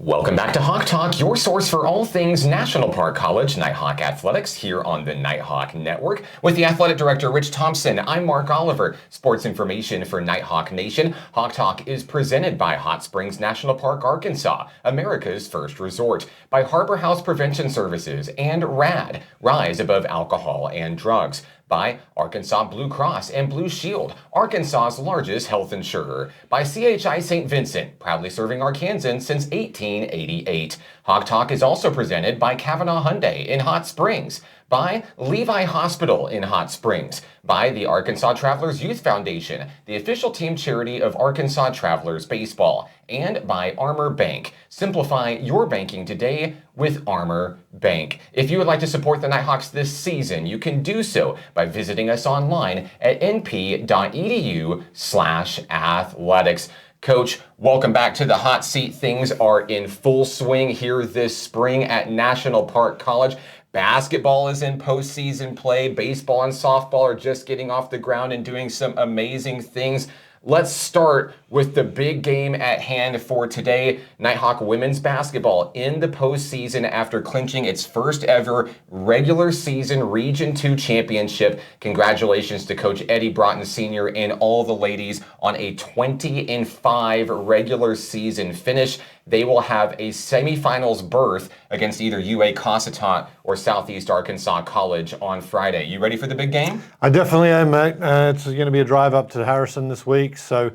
Welcome back to Hawk Talk, your source for all things National Park College Nighthawk Athletics here on the Nighthawk Network. With the athletic director, Rich Thompson, I'm Mark Oliver. Sports information for Nighthawk Nation. Hawk Talk is presented by Hot Springs National Park, Arkansas, America's first resort, by Harbor House Prevention Services and RAD, Rise Above Alcohol and Drugs, by Arkansas Blue Cross and Blue Shield, Arkansas's largest health insurer, by CHI St. Vincent, proudly serving Arkansans since 1888. Hawk Talk is also presented by Kavanaugh Hyundai in Hot Springs, by Levi Hospital in Hot Springs, by the Arkansas Travelers Youth Foundation, the official team charity of Arkansas Travelers Baseball, and by Armor Bank. Simplify your banking today with Armor Bank. If you would like to support the Nighthawks this season, you can do so by visiting us online at np.edu/athletics. Coach, welcome back to the hot seat. Things are in full swing here this spring at National Park College. Basketball is in postseason play. Baseball and softball are just getting off the ground and doing some amazing things. Let's start with the big game at hand for today. Nighthawk women's basketball in the postseason after clinching its first ever regular season Region 2 championship. Congratulations to Coach Eddie Broughton Sr. and all the ladies on a 20-5 regular season finish. They will have a semifinals berth against either UA Cossatot or Southeast Arkansas College on Friday. You ready for the big game? I definitely am, mate. It's going to be a drive up to Harrison this week, so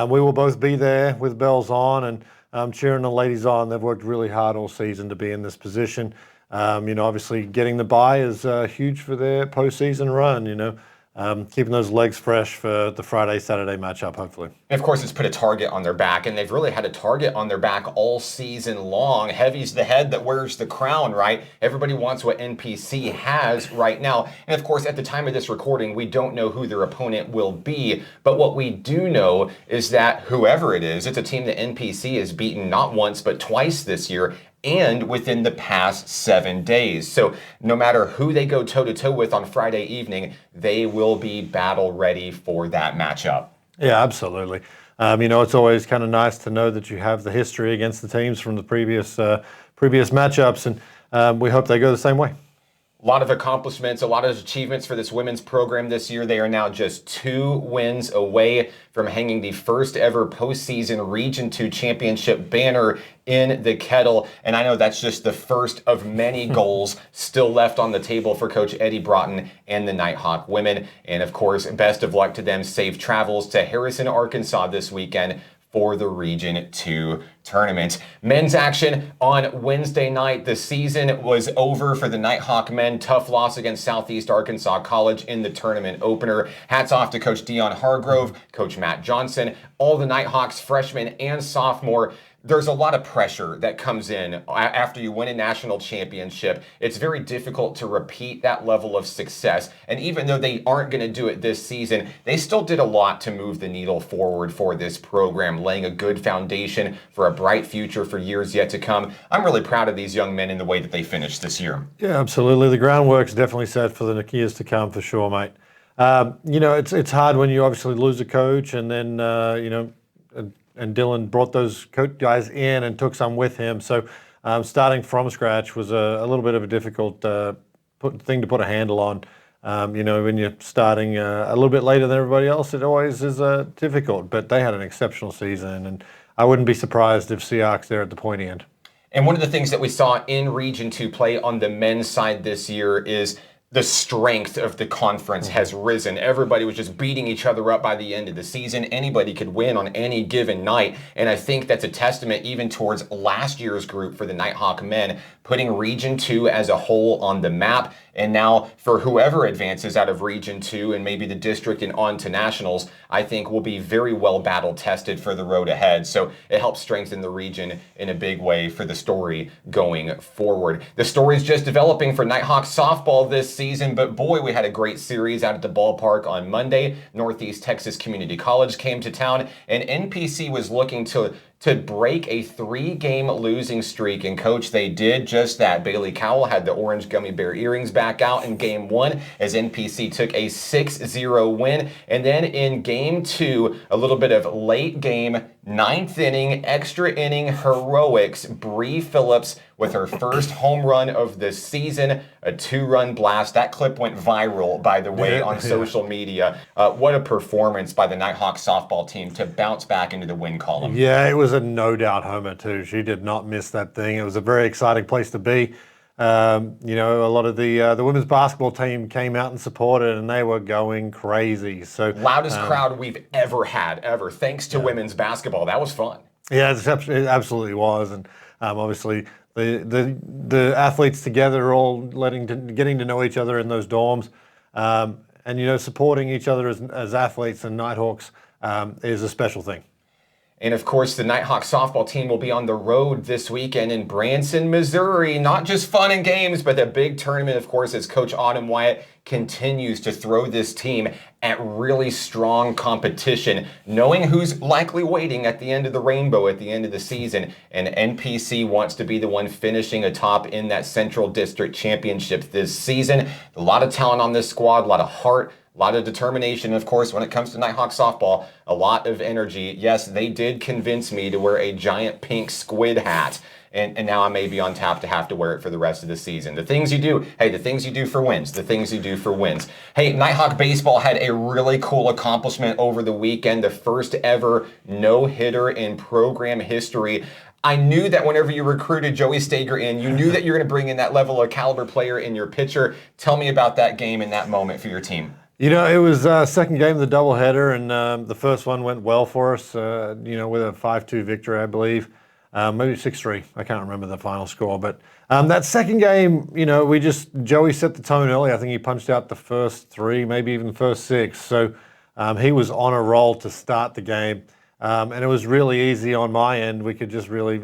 we will both be there with bells on and cheering the ladies on. They've worked really hard all season to be in this position. Obviously getting the bye is huge for their postseason run, keeping those legs fresh for the Friday-Saturday matchup, hopefully. And of course, it's put a target on their back, and they've really had a target on their back all season long. Heavy's the head that wears the crown, right? Everybody wants what NPC has right now. And of course, at the time of this recording, we don't know who their opponent will be. But what we do know is that whoever it is, it's a team that NPC has beaten not once, but twice this year, and within the past 7 days. So no matter who they go toe-to-toe with on Friday evening, they will be battle ready for that matchup. Yeah, absolutely. It's always kind of nice to know that you have the history against the teams from the previous matchups, and we hope they go the same way. A lot of accomplishments, a lot of achievements for this women's program this year. They are now just 2 wins away from hanging the first ever postseason Region 2 championship banner in the kettle. And I know that's just the first of many goals still left on the table for Coach Eddie Broughton and the Nighthawk women. And of course, best of luck to them. Safe travels to Harrison, Arkansas this weekend for the Region 2 tournament. Men's action on Wednesday night. The season was over for the Nighthawk men. Tough loss against Southeast Arkansas College in the tournament opener. Hats off to Coach Dion Hargrove, Coach Matt Johnson, all the Nighthawks freshmen and sophomore. There's a lot of pressure that comes in after you win a national championship. It's very difficult to repeat that level of success. And even though they aren't going to do it this season, they still did a lot to move the needle forward for this program, laying a good foundation for a bright future for years yet to come. I'm really proud of these young men in the way that they finished this year. Yeah, absolutely. The groundwork's definitely set for the years to come for sure, mate. It's hard when you obviously lose a coach and then, and Dylan brought those coach guys in and took some with him. So starting from scratch was a little bit of a difficult thing to put a handle on. When you're starting a little bit later than everybody else, it always is difficult. But they had an exceptional season, and I wouldn't be surprised if Seahawks there at the pointy end. And one of the things that we saw in Region 2 play on the men's side this year is the strength of the conference has risen. Everybody was just beating each other up by the end of the season. Anybody could win on any given night. And I think that's a testament even towards last year's group for the Nighthawk men, putting Region 2 as a whole on the map. And now for whoever advances out of Region 2 and maybe the district and on to nationals, I think will be very well battle tested for the road ahead. So it helps strengthen the region in a big way for the story going forward. The story's just developing for Nighthawk softball this season, but boy, we had a great series out at the ballpark on Monday. Northeast Texas Community College came to town, and NPC was looking to break a 3-game losing streak. And coach, they did just that. Bailey Cowell had the orange gummy bear earrings back out in game 1 as NPC took a 6-0 win. And then in game 2, a little bit of late game ninth inning, extra inning heroics. Bree Phillips with her first home run of the season, a 2-run blast. That clip went viral, by the way, on social media. What a performance by the Nighthawk softball team to bounce back into the win column. Yeah, it was a no-doubt homer too. She did not miss that thing. It was a very exciting place to be. A lot of the women's basketball team came out and supported, and they were going crazy. So loudest crowd we've ever had, ever, thanks to women's basketball. That was fun. Yeah, it absolutely was, and obviously the athletes together are all getting to know each other in those dorms, and supporting each other as athletes and Nighthawks is a special thing. And of course, the Nighthawk softball team will be on the road this weekend in Branson, Missouri. Not just fun and games, but a big tournament, of course, as Coach Autumn Wyatt continues to throw this team at really strong competition, knowing who's likely waiting at the end of the rainbow at the end of the season. And NPC wants to be the one finishing atop in that Central District Championship this season. A lot of talent on this squad, a lot of heart, a lot of determination, of course, when it comes to Nighthawk softball, a lot of energy. Yes, they did convince me to wear a giant pink squid hat, and now I may be on tap to have to wear it for the rest of the season. The things you do, hey, the things you do for wins, the things you do for wins. Hey, Nighthawk baseball had a really cool accomplishment over the weekend, the first ever no-hitter in program history. I knew that whenever you recruited Joey Stager in, you knew that you're going to bring in that level of caliber player in your pitcher. Tell me about that game and that moment for your team. It was second game of the doubleheader, and the first one went well for us, with a 5-2 victory, I believe. Maybe 6-3. I can't remember the final score. But that second game, Joey set the tone early. I think he punched out the first 3, maybe even the first 6. So he was on a roll to start the game. And it was really easy on my end. We could just really,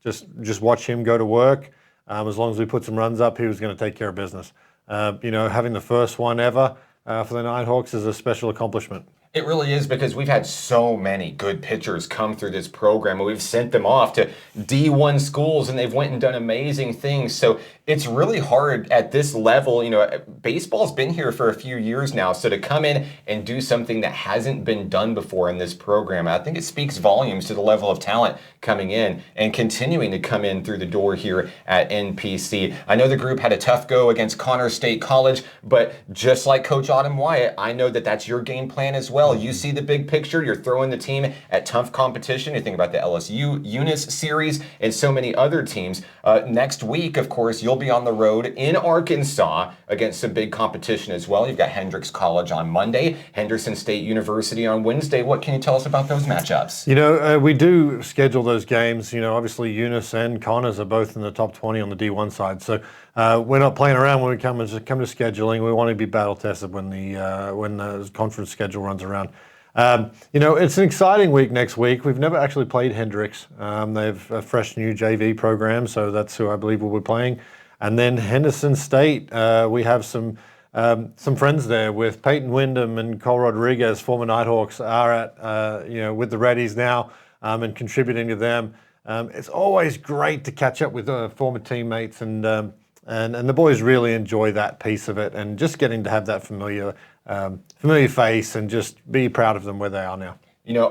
just watch him go to work. As long as we put some runs up, he was going to take care of business. Having the first one ever for the Nighthawks is a special accomplishment. It really is, because we've had so many good pitchers come through this program, and we've sent them off to D1 schools, and they've went and done amazing things. So it's really hard at this level. Baseball's been here for a few years now, so to come in and do something that hasn't been done before in this program, I think it speaks volumes to the level of talent coming in and continuing to come in through the door here at NPC. I know the group had a tough go against Connors State College, but just like Coach Autumn Wyatt, I know that that's your game plan as well. You see the big picture. You're throwing the team at tough competition. You think about the LSU Eunice series and so many other teams. Next week, of course, you'll be on the road in Arkansas against some big competition as well. You've got Hendrix College on Monday, Henderson State University on Wednesday. What can you tell us about those matchups? We do schedule those games. Obviously Eunice and Connors are both in the top 20 on the D1 side. So we're not playing around when we come to scheduling. We want to be battle tested when the conference schedule runs around. It's an exciting week next week. We've never actually played Hendrix. They've a fresh new JV program, so that's who I believe we'll be playing. And then Henderson State, we have some friends there with Peyton Wyndham and Cole Rodriguez, former Nighthawks, are at with the Reddies now and contributing to them. It's always great to catch up with former teammates, and the boys really enjoy that piece of it, and just getting to have that familiar face and just be proud of them where they are now.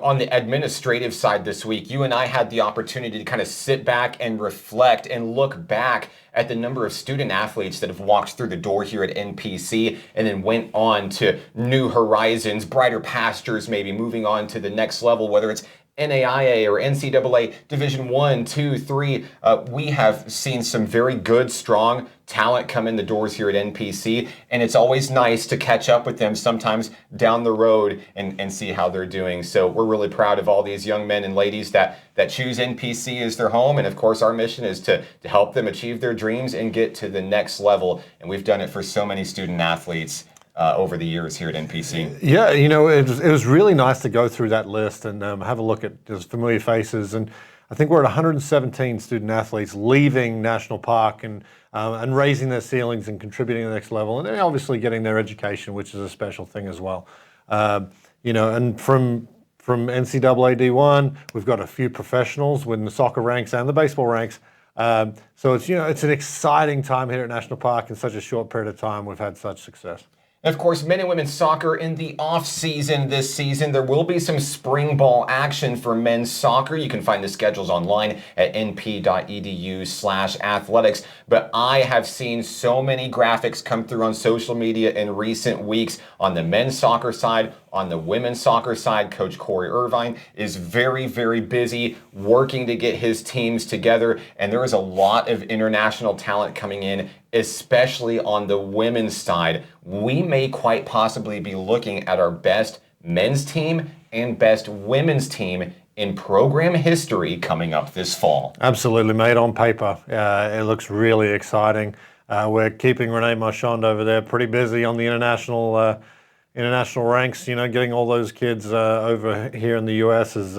On the administrative side this week, you and I had the opportunity to kind of sit back and reflect and look back at the number of student athletes that have walked through the door here at NPC and then went on to new horizons, brighter pastures, maybe moving on to the next level, whether it's NAIA or NCAA Division 1, 2, 3. We have seen some very good, strong talent come in the doors here at NPC, and it's always nice to catch up with them sometimes down the road and see how they're doing. So we're really proud of all these young men and ladies that choose NPC as their home, and of course our mission is to help them achieve their dreams and get to the next level, and we've done it for so many student athletes over the years here at NPC. Yeah, it was really nice to go through that list and have a look at those familiar faces. And I think we're at 117 student athletes leaving National Park and raising their ceilings and contributing to the next level. And then obviously getting their education, which is a special thing as well. And from NCAA D1, we've got a few professionals with the soccer ranks and the baseball ranks. So it's an exciting time here at National Park. In such a short period of time, we've had such success. Of course, men and women's soccer in the off season this season. There will be some spring ball action for men's soccer. You can find the schedules online at np.edu/athletics. But I have seen so many graphics come through on social media in recent weeks on the men's soccer side. On the women's soccer side, Coach Corey Irvine is very, very busy working to get his teams together. And there is a lot of international talent coming in, especially on the women's side. We may quite possibly be looking at our best men's team and best women's team in program history coming up this fall. Absolutely, mate. On paper, it looks really exciting. We're keeping Renee Marchand over there pretty busy on the international ranks. You know, getting all those kids over here in the US is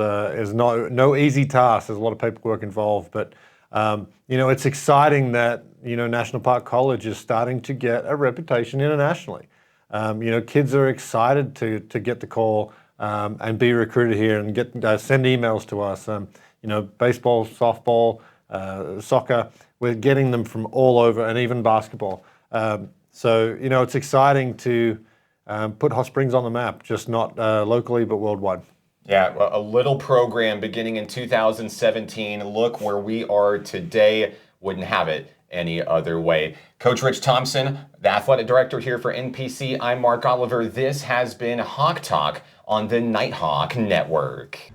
no easy task. There's a lot of paperwork involved, but you know, it's exciting that, you know, National Park College is starting to get a reputation internationally. You know, kids are excited to get the call and be recruited here and send emails to us. You know, baseball, softball, soccer, we're getting them from all over, and even basketball. So, you know, it's exciting to put Hot Springs on the map, just not locally, but worldwide. Yeah, a little program beginning in 2017. Look where we are today. Wouldn't have it any other way. Coach Rich Thompson, the athletic director here for NPC. I'm Mark Oliver. This has been Hawk Talk on the Nighthawk Network.